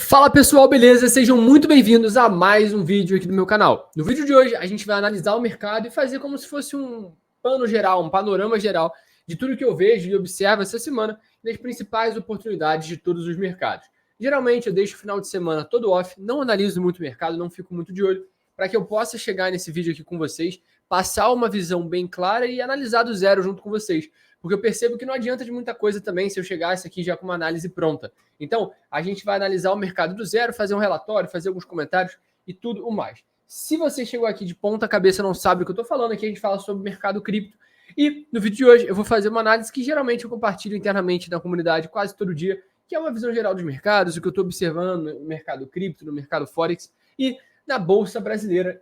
Fala pessoal, beleza? Sejam muito bem-vindos a mais um vídeo aqui do meu canal. No vídeo de hoje a gente vai analisar o mercado e fazer como se fosse um pano geral, um panorama geral de tudo que eu vejo e observo essa semana e das principais oportunidades de todos os mercados. Geralmente eu deixo o final de semana todo off, não analiso muito o mercado, não fico muito de olho, para que eu possa chegar nesse vídeo aqui com vocês, passar uma visão bem clara e analisar do zero junto com vocês. Porque eu percebo que não adianta de muita coisa também se eu chegasse aqui já com uma análise pronta. Então, a gente vai analisar o mercado do zero, fazer um relatório, fazer alguns comentários e tudo o mais. Se você chegou aqui de ponta cabeça e não sabe o que eu estou falando, aqui a gente fala sobre mercado cripto. E no vídeo de hoje eu vou fazer uma análise que geralmente eu compartilho internamente na comunidade quase todo dia, que é uma visão geral dos mercados, o que eu estou observando no mercado cripto, no mercado Forex e na Bolsa Brasileira,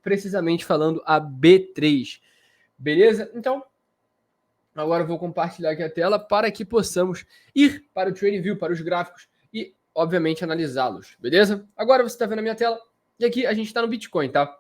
precisamente falando a B3. Beleza? Então, agora eu vou compartilhar aqui a tela para que possamos ir para o TradingView, para os gráficos e, obviamente, analisá-los, beleza? Agora você está vendo a minha tela e aqui a gente está no Bitcoin, tá?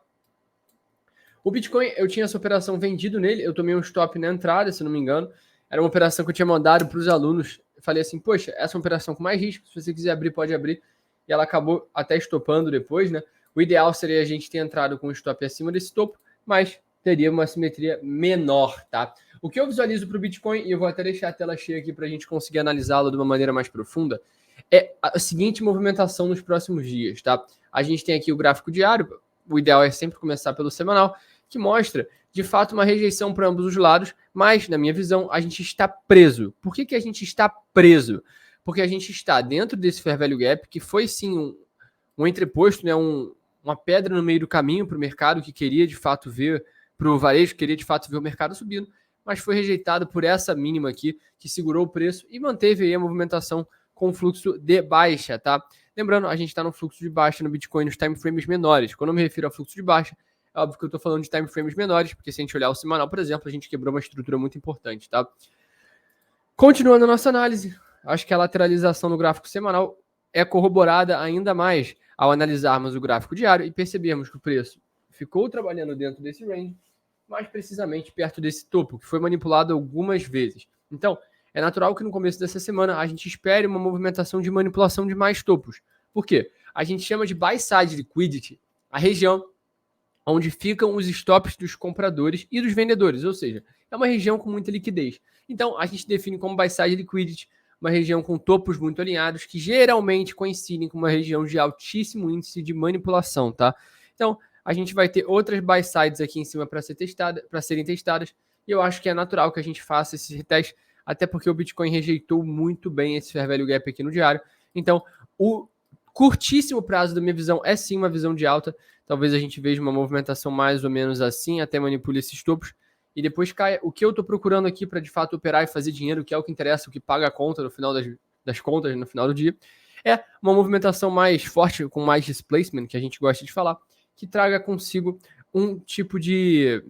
O Bitcoin, eu tinha essa operação vendido nele, eu tomei um stop na entrada, se não me engano. Era uma operação que eu tinha mandado para os alunos. Eu falei assim, poxa, essa é uma operação com mais risco, se você quiser abrir, pode abrir. E ela acabou até estopando depois, né? O ideal seria a gente ter entrado com um stop acima desse topo, mas teria uma simetria menor, tá? O que eu visualizo para o Bitcoin, e eu vou até deixar a tela cheia aqui para a gente conseguir analisá-lo de uma maneira mais profunda, é a seguinte movimentação nos próximos dias, tá? A gente tem aqui o gráfico diário, o ideal é sempre começar pelo semanal, que mostra, de fato, uma rejeição para ambos os lados, mas, na minha visão, a gente está preso. Por que a gente está preso? Porque a gente está dentro desse Fair Value Gap, que foi, sim, um entreposto, né, uma pedra no meio do caminho para o mercado que queria, de fato, ver, para o varejo, queria, de fato, ver o mercado subindo, mas foi rejeitado por essa mínima aqui, que segurou o preço e manteve aí a movimentação com fluxo de baixa, tá? Lembrando, a gente está no fluxo de baixa no Bitcoin nos time frames menores. Quando eu me refiro a fluxo de baixa, é óbvio que eu estou falando de time frames menores, porque se a gente olhar o semanal, por exemplo, a gente quebrou uma estrutura muito importante, tá? Continuando a nossa análise, acho que a lateralização no gráfico semanal é corroborada ainda mais ao analisarmos o gráfico diário e percebermos que o preço ficou trabalhando dentro desse range, mais precisamente perto desse topo, que foi manipulado algumas vezes. Então, é natural que no começo dessa semana a gente espere uma movimentação de manipulação de mais topos. Por quê? A gente chama de buy side liquidity a região onde ficam os stops dos compradores e dos vendedores, ou seja, é uma região com muita liquidez. Então, a gente define como buy side liquidity uma região com topos muito alinhados que geralmente coincidem com uma região de altíssimo índice de manipulação, tá? Então, a gente vai ter outras buy sides aqui em cima para serem testadas, e eu acho que é natural que a gente faça esse reteste, até porque o Bitcoin rejeitou muito bem esse Fair Value Gap aqui no diário. Então, o curtíssimo prazo da minha visão é sim uma visão de alta. Talvez a gente veja uma movimentação mais ou menos assim, até manipule esses topos, e depois caia. O que eu estou procurando aqui para de fato operar e fazer dinheiro, que é o que interessa, o que paga a conta no final das contas, no final do dia, é uma movimentação mais forte, com mais displacement, que a gente gosta de falar, que traga consigo um tipo de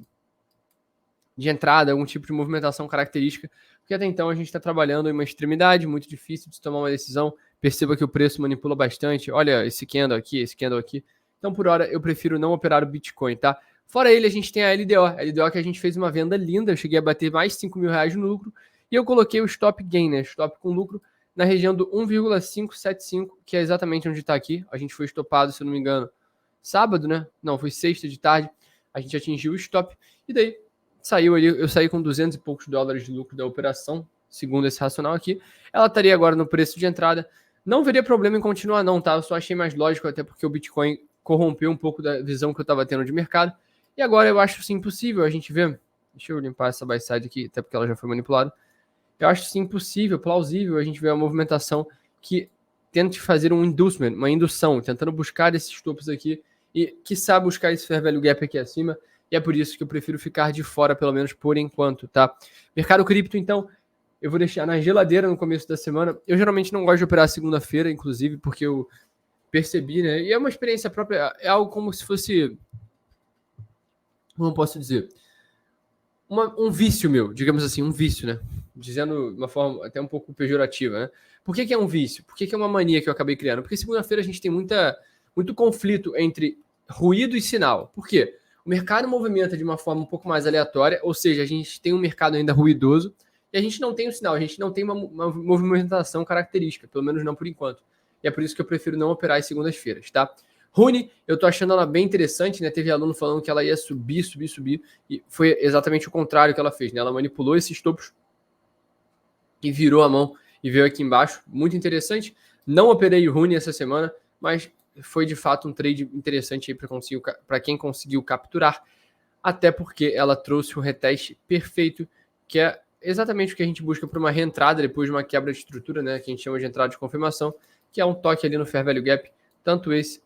entrada, um tipo de movimentação característica, porque até então a gente está trabalhando em uma extremidade, muito difícil de tomar uma decisão. Perceba que o preço manipula bastante. Olha esse candle aqui, esse candle aqui. Então, por hora, eu prefiro não operar o Bitcoin, tá? Fora ele, a gente tem a LDO. A LDO que a gente fez uma venda linda. Eu cheguei a bater mais de R$5.000 no lucro. E eu coloquei o stop gain, né? Stop com lucro na região do 1,575, que é exatamente onde está aqui. A gente foi estopado, se eu não me engano, sábado, né? Não, foi sexta de tarde. A gente atingiu o stop. E daí, saiu ali. Eu saí com 200 e poucos dólares de lucro da operação, segundo esse racional aqui. Ela estaria agora no preço de entrada. Não veria problema em continuar não, tá? Eu só achei mais lógico, até porque o Bitcoin corrompeu um pouco da visão que eu estava tendo de mercado. E agora eu acho sim possível a gente ver. Deixa eu limpar essa buy side aqui, até porque ela já foi manipulada. Eu acho sim possível, plausível a gente ver uma movimentação que tente fazer um inducement, uma indução, tentando buscar esses topos aqui e, quiçá, buscar esse Fair Value Gap aqui acima. E é por isso que eu prefiro ficar de fora, pelo menos por enquanto, tá? Mercado cripto, então, eu vou deixar na geladeira no começo da semana. Eu geralmente não gosto de operar segunda-feira, inclusive, porque eu percebi, né? E é uma experiência própria, é algo como se fosse, como posso dizer, um vício meu, digamos assim, um vício, né? Dizendo de uma forma até um pouco pejorativa, né? Por que é um vício? Por que é uma mania que eu acabei criando? Porque segunda-feira a gente tem muito conflito entre ruído e sinal. Por quê? O mercado movimenta de uma forma um pouco mais aleatória, ou seja, a gente tem um mercado ainda ruidoso, e a gente não tem o sinal, a gente não tem uma movimentação característica, pelo menos não por enquanto. e é por isso que eu prefiro não operar às segundas-feiras, tá? Rune, eu tô achando ela bem interessante, né? Teve aluno falando que ela ia subir, e foi exatamente o contrário que ela fez, né? Ela manipulou esses topos e virou a mão e veio aqui embaixo. Muito interessante. Não operei o Rune essa semana, mas foi de fato um trade interessante aí para quem conseguiu capturar, até porque ela trouxe um reteste perfeito, que é exatamente o que a gente busca para uma reentrada depois de uma quebra de estrutura, né? Que a gente chama de entrada de confirmação, que é um toque ali no Fair Value Gap, tanto esse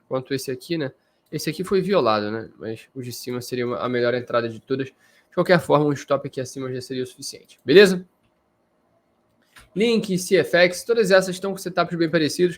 quanto esse aqui, né? Esse aqui foi violado, né? Mas o de cima seria a melhor entrada de todas. De qualquer forma, um stop aqui acima já seria o suficiente. Beleza? Link, CFX, todas essas estão com setups bem parecidos.